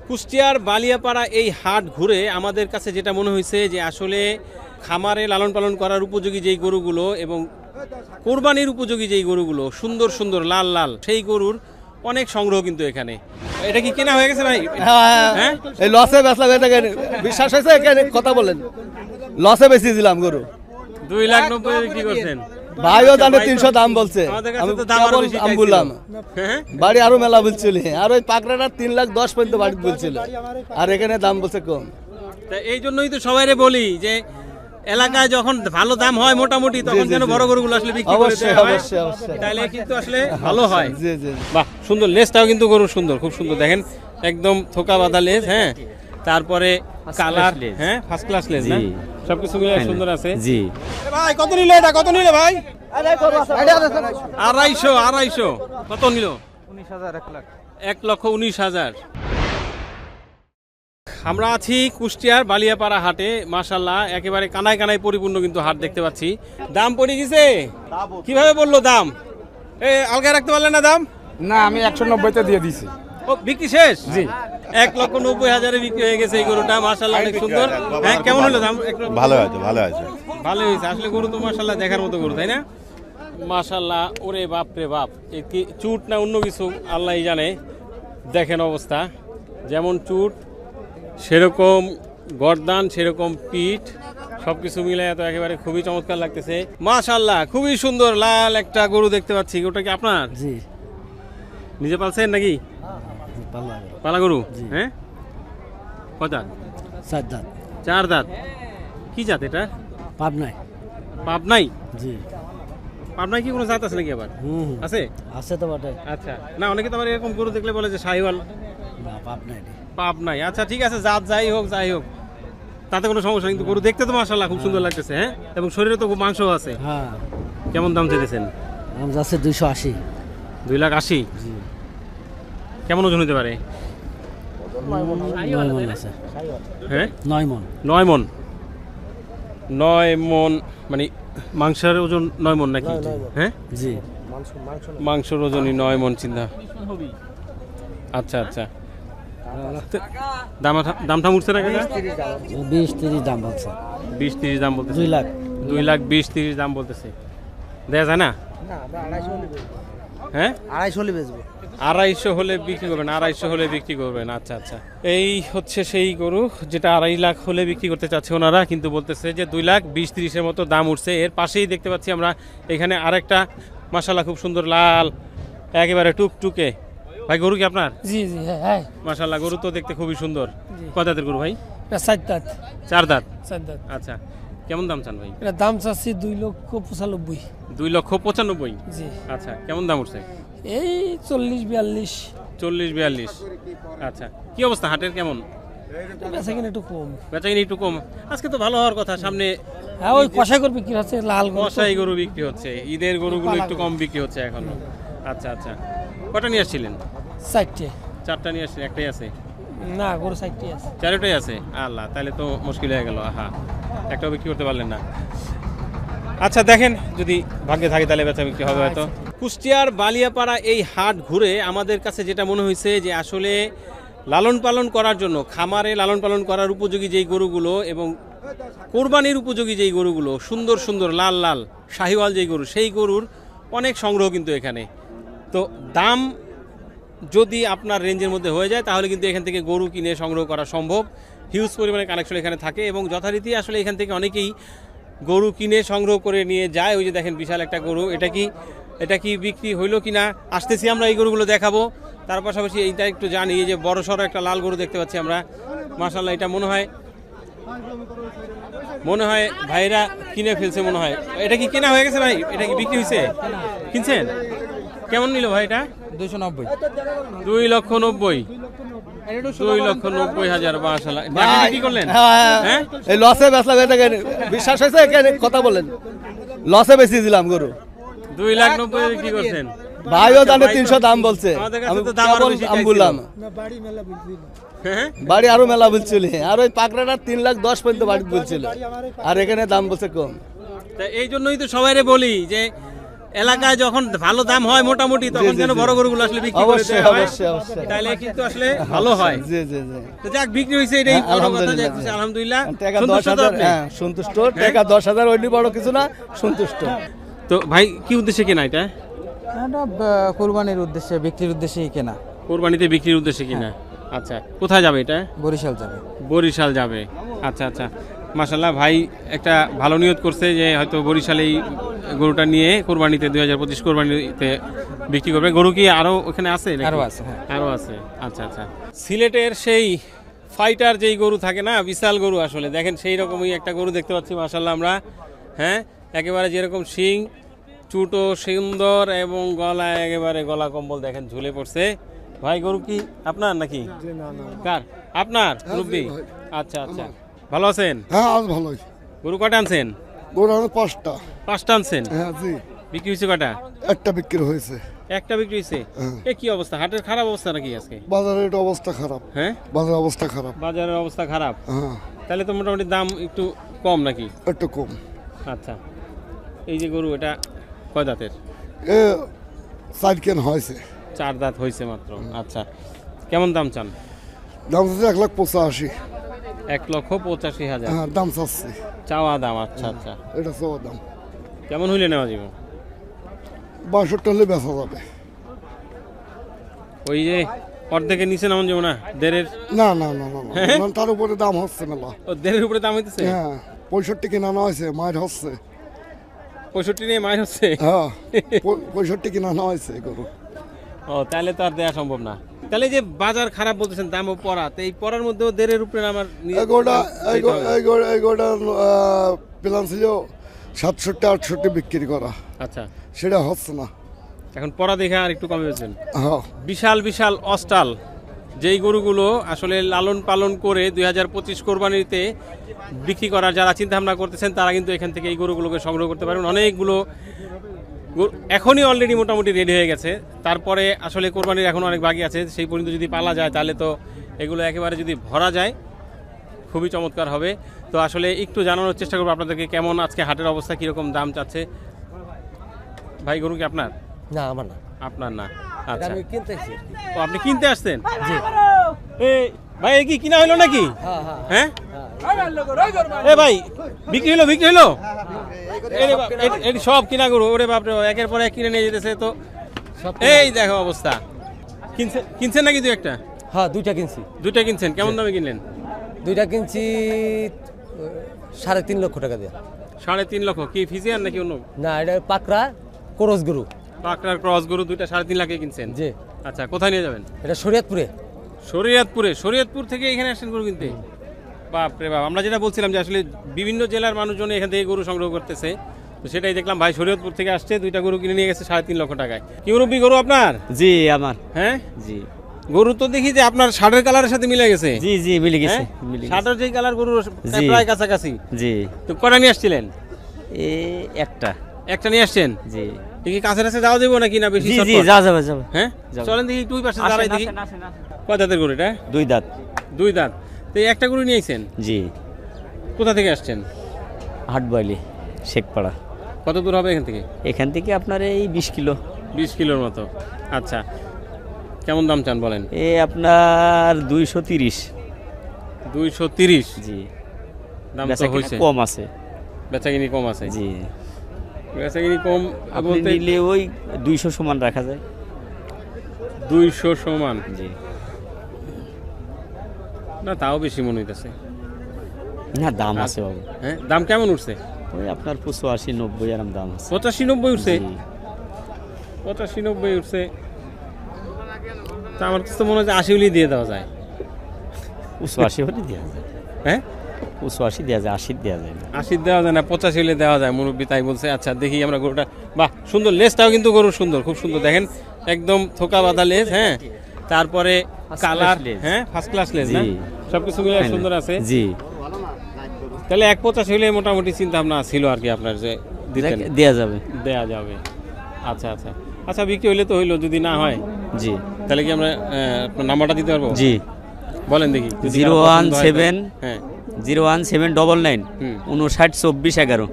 কুষ্টিয়ার বালিয়াপাড়া এই হাট ঘুরে আমাদের কাছে যেটা মনে হয়েছে যে আসলে খামারে লালন পালন করার উপযোগী যেই গরুগুলো এবং কোরবানির উপযোগী যেই গরুগুলো সুন্দর সুন্দর লাল লাল সেই গরুর অনেক সংগ্রহ কিন্তু এখানে। এটা কি কেনা হয়ে গেছে ভাই? হ্যাঁ, এই লসে বেচলাম, এটাকে বিশ্বাস হয়েছে? এখানে কথা বলেন, লসে বেশি দিলাম গরু। 2,90,000 বিক্রি করছেন? ভাইও জানে 300 দাম বলছে, আমি বললাম বাড়ি আরো মেলা বলছিল, আর ওই পাকড়াটা 3,10,000 পর্যন্ত বাড়ি বলছিল, আর এখানে দাম বলছে কম। এই জন্যই তো সবাইরে বলি যে এলাকায় যখন ভালো দাম হয় মোটামুটি তখন যেন বড় গরুগুলো আসলে বিক্রি করে দেওয়া হয়, তাহলে কিন্তু আসলে ভালো হয়। জি জি, বাহ, সুন্দর লেজটাও কিন্তু গরুর সুন্দর, খুব সুন্দর, দেখেন একদম থোকা বাঁধা লেজ। হ্যাঁ, তারপরে কালার, হ্যাঁ ফার্স্ট ক্লাস লেজ না, সবকিছু মিলে সুন্দর আছে। জি ভাই, কত নিল এটা? কত নিল ভাই? 250 কত নিল? 1,19,000। আমরা আছি কুষ্টিয়ার বালিয়াপাড়া হাটে। মাশাআল্লাহ, একেবারে কানায় কানায় পরিপূর্ণ কিন্তু হাট দেখতে পাচ্ছি। দাম পড়ে গেছে? কিভাবে বললো দাম? আলগায় রাখতে পারলেন না দাম? না, আমি 190-তে দিয়ে দিছি। ও, বিক্রি শেষ? জি, 1,90,000 বিক্রি হয়ে গেছে এই গরুটা। মাশাআল্লাহ, অনেক সুন্দর। হ্যাঁ, কেমন হলো দাম? ভালো আছে, ভালো আছে, ভালো হয়েছে আসলে। গরু তো মাশাআল্লাহ দেখার মতো গরু, তাই না? মাশাআল্লাহ, ওরে বাপ রে বাপ, এ কি চুট না অন্য কিছু আল্লাহই জানে। দেখেন অবস্থা, যেমন চুট সেরকম গর্দান, সেরকম পিঠ, সবকিছু মিলে তো একেবারে খুবই চমৎকার লাগতেছে। মাশাআল্লাহ, খুবই সুন্দর লাল একটা গরু দেখতে পাচ্ছি। ওটা কি আপনার? জি, নিজে পালছেন নাকি? পালা গরু? হ্যাঁ, কয় দাঁত? 4 দাঁত। 4 দাঁত। কি জাত এটা? পাবনাই। পাবনাই? জি। পাবনাই কি কোনো জাত আছে নাকি আবার? আছে? আছে তো বটে। আচ্ছা, না অনেকে তো আবার এরকম গরু দেখলে বলে যে শাহিওয়াল। না, পাবনাই। পাবনাই, আচ্ছা ঠিক আছে, জাত যাই হোক তাতে কোনো সমস্যা, কিন্তু গরু দেখতে তো মাশাআল্লাহ খুব সুন্দর লাগতেছে। হ্যাঁ, এবং শরীরে তো খুব মাংস আছে। হ্যাঁ। কেমন দাম চেয়েছেন? দাম যাচ্ছে 280। 2,80,000? জি। কেমন ওজন হতে পারে? 9 মণ আছে। হ্যাঁ, 9 মণ। 9 মণ? 9 মণ মানে মাংসের ওজন 9 মণ নাকি? হ্যাঁ জি, মাংসের ওজনই 9 মণ চিন্তা। আচ্ছা আচ্ছা, দামটা উঠছে না? 20-30 দাম বলছে। 20-30 দাম বলতেছে? 2 লাখ। 2,20,30 দাম বলতেছে। দেয়া যায় না? হ্যাঁ, 250 হলে বেচবো। 250 হলে বিক্রি করবেন? 250 হলে বিক্রি করবেন, আচ্ছা আচ্ছা। এই হচ্ছে সেই গরু যেটা 2.5 লাখ হলে বিক্রি করতে চাচ্ছে ওনারা, কিন্তু বলতেছে যে 2,20,30-এর মতো দাম উঠছে। এর পাশেই দেখতে পাচ্ছি আমরা এখানে আরেকটা মাশাআল্লাহ খুব সুন্দর লাল একেবারে টুকটুকে। ভাই, গরু কি আপনার? জি জি, হ্যাঁ মাশাআল্লাহ, গরু তো দেখতে খুবই সুন্দর। কয় দাঁতের গরু ভাই? 4 দাঁত। 4 দাঁত? 4 দাঁত। আচ্ছা, কেমন দাম চান ভাই? এটা দাম চাচ্ছি 2,95,000। 2,95,000? জি। আচ্ছা, কেমন দাম উঠছে? এই 40-42। 40-42। আচ্ছা, কি অবস্থা হাটের? কেমন বেচা কিনা একটু কম। বেচাকিনি? একটু কম। আজকে তো ভালো হওয়ার কথা, সামনে হ্যাঁ, ওই কষাই গরু বিক্রি হচ্ছে, লাল গরু। কষাই গরু বিক্রি হচ্ছে, ঈদের গরুগুলো একটু কম বিক্রি হচ্ছে এখনো। আচ্ছা আচ্ছা, কটা নিয়ে আসছিলেন? 4টে। 4টা নিয়ে আসছেন? একটাই আছে? না, গরু 4টে আছে। 4টাই আছে? আল্লাহ, তাহলে তো মুশকিল হয়ে গেল। আহা, একটাও বিক্রি করতে পারলেন না। আচ্ছা, দেখেন যদি ভাগ্যে থাকে তাহলে বেচা বিক্রি হবে হয়তো। কুষ্টিয়ার বালিয়াপাড়া এই হাট ঘুরে আমাদের কাছে যেটা মনে হয়েছে যে আসলে লালন পালন করার জন্য, খামারে লালন পালন করার উপযোগী যেই গরুগুলো এবং কোরবানির উপযোগী যেই গরুগুলো সুন্দর সুন্দর লাল লাল শাহিওয়াল যেই গরু, সেই গরুর অনেক সংগ্রহ কিন্তু এখানে। তো দাম যদি আপনার রেঞ্জের মধ্যে হয়ে যায় তাহলে কিন্তু এখান থেকে গরু কিনে সংগ্রহ করা সম্ভব। হিউজ পরিমাণে কালেকশন এখানে থাকে এবং যথারীতি আসলে এখান থেকে অনেকেই গরু কিনে সংগ্রহ করে নিয়ে যায়। ওই যে দেখেন বিশাল একটা গরু, এটা কি বিক্রি হইলো কিনা আসতেছি আমরা, এই গরুগুলো দেখাবো। তার পাশাপাশি এইটা একটু জানি, এই যে বড় সড়ো একটা লাল গরু দেখতে পাচ্ছি আমরা। মাশাআল্লাহ, এটা মনে হয় ভাইরা কিনে ফেলছে মনে হয়। এটা কি কেনা হয়ে গেছে ভাই? এটা কি বিক্রি হয়েছে? কিনছেন? কেমন নিল ভাই এটা? 290। 2,90,000? 2,90,000? মাশাআল্লাহ, কি করলেন? হ্যাঁ, এই লসে বেচলাম, এটাকে বিশ্বাস হয়েছে? এখানে কথা বলেন, লসে বেশি দিলাম গরু। 2,90,000 বিক্রি করছেন? ভাইও জানে 300 দাম বলছে, আমি বললাম বাড়ি আরো মেলা বলছিল, আর ওই পাকড়াটা 3,10,000 পর্যন্ত বাড়ি বলছিল, আর এখানে দাম বলছে কম। এই জন্যই তো সবাইরে বলি যে এলাকায় যখন ভালো দাম হয় মোটামুটি তখন জি, যেন জি। বড় গরুগুলো আসলে বিক্রি করে অবশ্যই দেওয়া হয়। অবশ্যই অবশ্যই তাহলে কিন্তু আসলে ভালো হয়। জি জি জি তো যাক বিক্রি হয়েছে এটাই হ্যাঁ, বড় কথা। আলহামদুলিল্লাহ, যাক, জি। আলহামদুলিল্লাহ টাকা সন্তুষ্ট তো 10,000 আপনি? হ্যাঁ সন্তুষ্ট, টাকা 10,000 ওইটি বড় কিছু না, সন্তুষ্ট। তো ভাই কি উদ্দেশ্যে কেনা এটা? এটা কোরবানির উদ্দেশ্যে, বিক্রির উদ্দেশ্যেই কেনা। কোরবানিতে বিক্রির উদ্দেশ্যে কিনা। আচ্ছা, কোথায় যাবে এটা? বরিশাল যাবে। বরিশাল যাবে। আচ্ছা আচ্ছা, মাশাল্লাহ ভাই একটা ভালো নিয়ত করছে যে হয়তো বরিশালেই গরুটা নিয়ে কোরবানিতে 2025 কোরবানিতে বিক্রি করবে। গরু কি আরো ওখানে আছে নাকি? আরো আছে, হ্যাঁ। আরো আছে। আচ্ছা আচ্ছা, সিলেটের সেই ফাইটার যেই গরু থাকে না, বিশাল গরু আসলে দেখেন সেই রকমই একটা গরু দেখতে পাচ্ছি মাশাল্লাহ আমরা। হ্যাঁ, একেবারে যেরকম শিং চুটো সুন্দর এবং গলায় একেবারে গলা কম্বল দেখেন ঝুলে পড়ছে। ভাই গরু কি আপনার নাকি? কার? আপনার মুরব্বি? আচ্ছা আচ্ছা, ভালো আছেন? হ্যাঁ আজ ভালোই। গরু কটা আনছেন? গরু আমি 5টা। 5টা আনছেন? হ্যাঁ জি, বিক্রি হয়েছে কটা? একটা বিক্রি হয়েছে। একটা বিক্রি হয়েছে। এ কি অবস্থা, হাটের খারাপ অবস্থা নাকি আজকে? বাজারের এটা অবস্থা খারাপ। হ্যাঁ, বাজারের অবস্থা খারাপ। বাজারের অবস্থা খারাপ। হ্যাঁ তাহলে তো মোটামুটি দাম একটু কম নাকি? একটু কম। আচ্ছা, এই যে গরু এটা কয় দাঁতের? এ 4 কেন হয়েছে। 4 দাঁত হয়েছে মাত্র। আচ্ছা, কেমন দাম চান? দাম চাচ্ছে 1,85,000। 1,85,000 হ্যাঁ দাম চাচ্ছে, চাওয়া দাম। আচ্ছা আচ্ছা, এটা চাওয়া দাম। কেমন হইলে নেওয়া যাবে? 62 হলে বেচা যাবে। ওই যে অর্ধেকের নিচে নামান যাবো না? দেড়ের? না না না না না, না, তার উপরে দাম হচ্ছে মেলা। ও দেড়ের উপরে দাম হইতেছে? হ্যাঁ 65 কিনানো হয়েছে, মায়ের হচ্ছে। 65 নিয়ে মাইন হচ্ছে? হ্যাঁ 65 কিনানো হয়েছে গরু। ও তাহলে তো আর দেওয়া সম্ভব না। তাহলে যে বাজার খারাপ বলতেছেন, দামও পড়া, তো এই পড়ার মধ্যেও দেড়ের উপরে আমার এই গরুটা প্ল্যান ছিল 67-68 বিক্রি করা, আচ্ছা, সেটা হচ্ছে না। এখন পড়া দেখে আর একটু কমে গেছেন। হ্যাঁ বিশাল বিশাল অস্টাল যেই গরুগুলো আসলে লালন পালন করে 2025 কোরবানিতে বিক্রি করার যারা চিন্তা ভাবনা করতেছেন তারা কিন্তু এখান থেকে এই গরুগুলোকে সংগ্রহ করতে পারবেন। অনেকগুলো এখনই অলরেডি মোটামুটি রেডি হয়ে গেছে, তারপরে আসলে কোরবানির এখন অনেক বাকি আছে, সেই পর্যন্ত যদি পালা যায় তাহলে তো এগুলো একেবারে যদি ভরা যায় খুবই চমৎকার হবে। তো আসলে একটু জানানোর চেষ্টা করবো আপনাদেরকে কেমন আজকে হাটের অবস্থা, কীরকম দাম চাচ্ছে। ভাই গরু কি আপনার? না আমার না, আপনার না। আচ্ছা, আমি কিনতেছি। ও আপনি কিনতে আসছেন? এই ভাই এ কি কিনা হলো নাকি? হ্যাঁ এ ভাই বিক্রি হলো, বিক্রি হলো? এটি সব কিনা গরু? ওরে বাপরে, একের পর এক কিনে নিয়ে যেতেছে তো। এই দেখো অবস্থা। কিনছেন নাকি দুই একটা? হ্যাঁ 2টা কিনছি। 2টা কিনছেন? কেমন দামে কিনলেন? 2টা কিনছি 3.5 লক্ষ টাকা দিয়ে। 3.5 লক্ষ? কি ফিজিয়ান নাকি অন্য? না, এটা পাকড়া করস গরু। পাকড়ার ক্রস গরু 2টা 3.5 লাখে কিনছেন? জি। আচ্ছা, কোথায় নিয়ে যাবেন? এটা শরীয়তপুরে। শরীয়তপুরে? শরীয়তপুর থেকে এখানে আসেন গরু কিনতে? বাপরে বাপ, আমরা যেটা বলছিলাম যে আসলে বিভিন্ন জেলার মানুষজন এখান থেকে গরু সংগ্রহ করতেছে, তো সেটাই দেখলাম ভাই শরীয়তপুর থেকে আসছে, 2টা গরু কিনে নিয়ে গেছে 3.5 লক্ষ টাকায়। কি মুরব্বি গরু আপনার? জি আমার। হ্যাঁ জি গরু তো দেখি যে আপনার শার্টের কালারের সাথে মিলে গেছে। জি জি মিলে গেছে, হ্যাঁ? মিলে গেছে। শার্টের যেই কালার গরু জি। প্রায় কাছাকাছি। জি তো কটা নিয়ে আসছিলেন? এ একটা। একটা নিয়ে আসছেন? জি দেখি কাছে কাছে যাওয়া যাবো নাকি না বেশি জি জি শর্টকাট? যা যাবে যাবে। হ্যাঁ যাবো। চলেন দেখি একটু ওই পাশে দাঁড়াই দেখি। কয় দাঁতের গরু এটা? 2 দাঁত। 2 দাঁত। তো এই একটা গরু নিয়ে আইছেন? জি কোথা থেকে আসছেন? হাটবাইলি শেখপাড়া। কত দূর হবে এখান থেকে? এখান থেকে আপনার এই 20 কিলো। 20 কিলোর মতো। আচ্ছা, কেমন দাম চান বলেন? এ আপনার 230। 230? জি দাম তো বেচাকেনা হয়েছে, কম আছে। বেচাকিনি কম আছে। জি বেচাকিনি কম আপনি বলতে নিলে ওই 200 সমান রাখা যায়। 200 সমান? জি না তাও বেশি মনে হইতেছে। না দাম আছে বাবু। হ্যাঁ, দাম কেমন উঠছে? ওই আপনার 85-90 এরকম দাম আছে। 85-90 উঠছে? জি। 85-90 উঠছে? তা আমার কাছে তো মনে হয় যে 80 হলেই দিয়ে দেওয়া যায়। 85 হলে দেওয়া যায়। হ্যাঁ 85 দেওয়া যায়, 80 দেওয়া যায় না। 80 দেওয়া যায় না, 85 হলে দেওয়া যায়, মুরব্বী তাই বলছে। আচ্ছা দেখি আমরা গরুটা, বাহ সুন্দর, লেজটাও কিন্তু গরুর সুন্দর, খুব সুন্দর দেখেন, একদম থোকা বাঁধা লেজ। হ্যাঁ, তারপরে কালার, লেজ। হ্যাঁ ফার্স্ট ক্লাস লেজ না? জি। সবকিছু মিলে সুন্দর আছে। জি তাহলে 185 হলে মোটামুটি চিন্তা ভাবনা ছিল আর কি আপনার, যে দিতেন? দেওয়া যাবে। দেয়া যাবে। আচ্ছা আচ্ছা আচ্ছা, বিক্রি হইলে তো হইলো, যদি না হয় জি তাহলে কি আমরা আপনার নাম্বারটা দিতে পারবো? জি বলেন দেখি। যদি কারো পছন্দ হয় তো। 017 হ্যাঁ 01799 হুম। 59 24 11।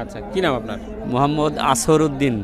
আচ্ছা, কি নাম আপনার? মোহাম্মদ আসর উদ্দিন।